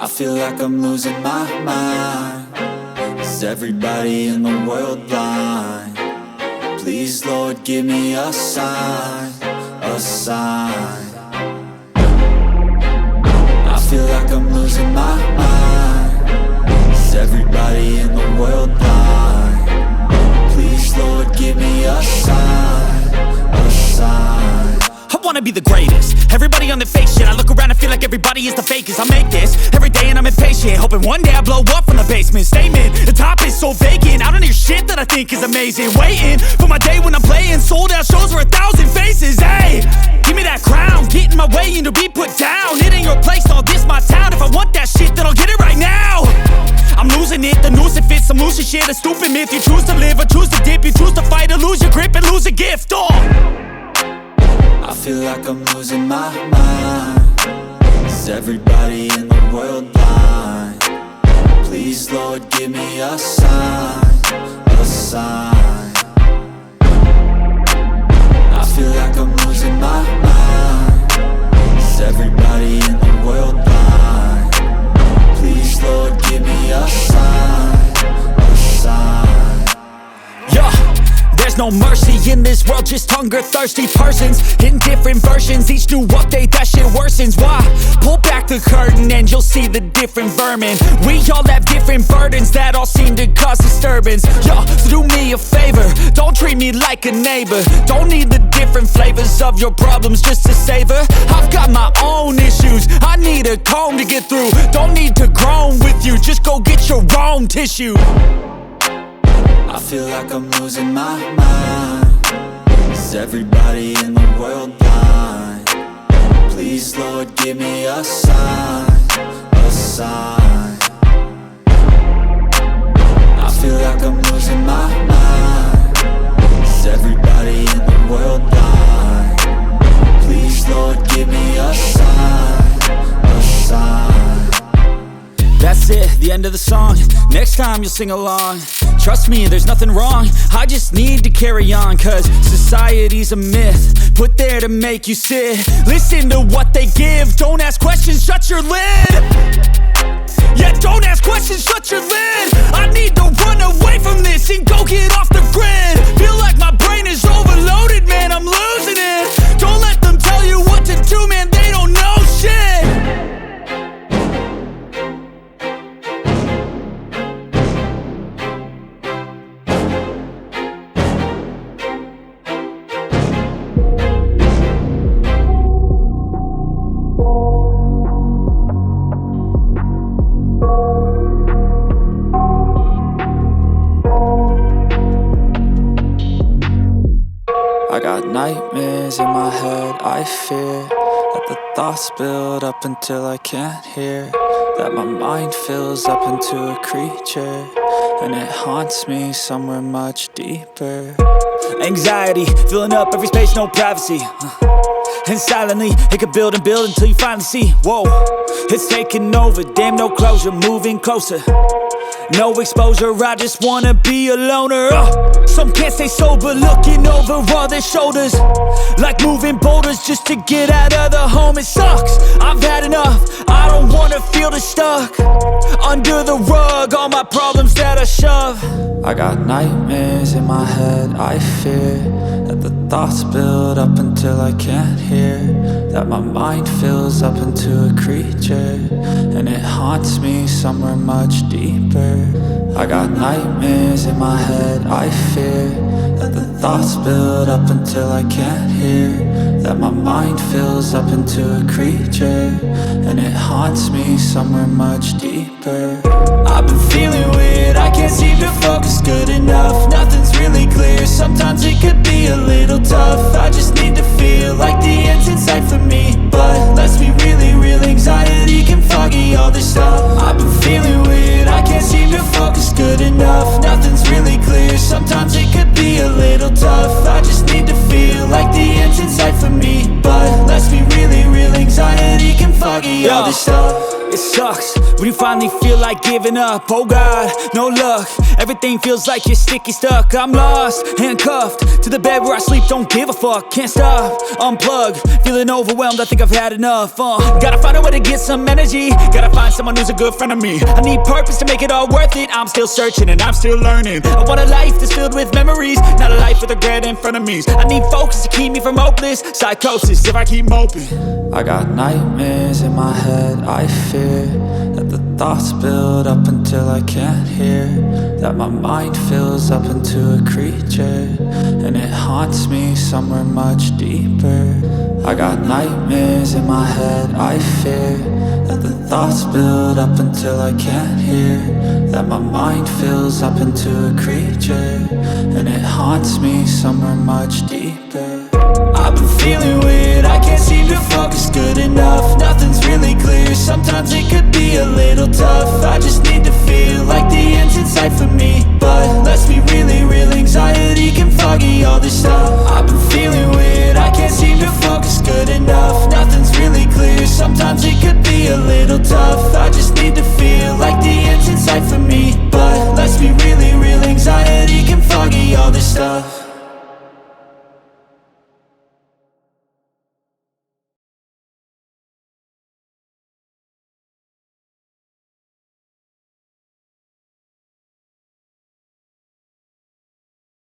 I feel like I'm losing my mind. Is everybody in the world blind? Please, Lord, give me a sign, a sign. I feel like I'm losing my mind. Is everybody in the world blind? Please, Lord, give me a sign, a sign. I wanna be the greatest. Everybody on the fake shit. I look around and feel like everybody is the fakest. I make this every day and I'm impatient, hoping one day I blow up from the basement. Statement, the top is so vacant. I don't hear shit that I think is amazing. Waiting for my day when I'm playing sold out shows for 1,000 faces. Hey, give me that crown, get in my way and to be put down. It ain't your place, all this my town. If I want that shit, then I'll get it right now. I'm losing it, the noose it fits. I'm losing shit, a stupid myth. You choose to live or choose to dip. You choose to fight or lose your grip and lose a gift. I feel like I'm losing my mind. Is everybody in the world blind? Please, Lord, give me a sign, a sign. I feel like I'm losing my mind. Is everybody in the world blind? Please, Lord, give me a sign, a sign. Yeah. There's no mercy in this world, just hunger-thirsty persons in different versions. Each new update, that shit worsens. Why? Pull back the curtain and you'll see the different vermin. We all have different burdens that all seem to cause disturbance. Yo, so do me a favor, don't treat me like a neighbor. Don't need the different flavors of your problems just to savor. I've got my own issues, I need a comb to get through. Don't need to groan with you, just go get your own tissue. I feel like I'm losing my mind. Is everybody in the world blind? Please, Lord, give me a sign, a sign. I feel like I'm losing my mind. Is everybody in the world blind? Please, Lord, give me a sign, a sign. That's it, the end of the song. Next time you'll sing along. Trust me, there's nothing wrong. I just need to carry on, cause society's a myth put there to make you sit. Listen to what they give. Don't ask questions, shut your lid. Yeah, don't ask questions, shut your lid. I need to run away from this and go get off the grid. Feel like my brain is overloaded, man, I'm losing it. Don't let them tell you what to do, man, they don't know shit. I got nightmares in my head, I fear that the thoughts build up until I can't hear. That my mind fills up into a creature, and it haunts me somewhere much deeper. Anxiety, filling up every space, no privacy. And silently, it could build and build until you finally see. Whoa, it's taking over, damn no closure, moving closer. No exposure, I just wanna be a loner. Some can't stay sober, looking over all their shoulders, like moving boulders just to get out of the home. It sucks, I've had enough, I don't wanna feel the stuck under the rug, all my problems that I shove. I got nightmares in my head, I fear that the thoughts build up until I can't hear. That my mind fills up into a creature, and it haunts me somewhere much deeper. I got nightmares in my head, I fear that the thoughts build up until I can't hear. That my mind fills up into a creature, and it haunts me somewhere much deeper. I've been feeling weird, I can't seem to focus good enough. Nothing's really clear, sometimes it could be a little tough. I just need to feel like the end's in sight for me, but let's be really real, anxiety can foggy all this stuff. I've been feeling weird, I can't seem to focus good enough. Nothing's really clear, sometimes it could be a little tough. I just need to feel like the end's in sight for me, but let's be really real, anxiety can foggy all this stuff. It sucks when you finally feel like giving up. Oh God, no luck. Everything feels like you're sticky stuck. I'm lost, handcuffed to the bed where I sleep. Don't give a fuck, can't stop. Unplug, feeling overwhelmed. I think I've had enough. Gotta find a way to get some energy. Gotta find someone who's a good friend of me. I need purpose to make it all worth it. I'm still searching and I'm still learning. I want a life that's filled with memories, not a life with regret and frenemies. I need focus to keep me from hopeless psychosis if I keep moping. I got nightmares in my head, I fear that the thoughts build up until I can't hear, that my mind fills up into a creature, and it haunts me somewhere much deeper. I got nightmares in my head, I fear that the thoughts build up until I can't hear, that my mind fills up into a creature, and it haunts me somewhere much deeper. I've been feeling weird, I can't seem to focus good enough. Nothing's really clear, sometimes it could be a little tough. I just need to feel like the end's in sight for me, but let's be really real, anxiety can foggy all this stuff. I've been feeling weird, I can't seem to focus good enough. Nothing's really clear, sometimes it could be a little tough. I just need to feel like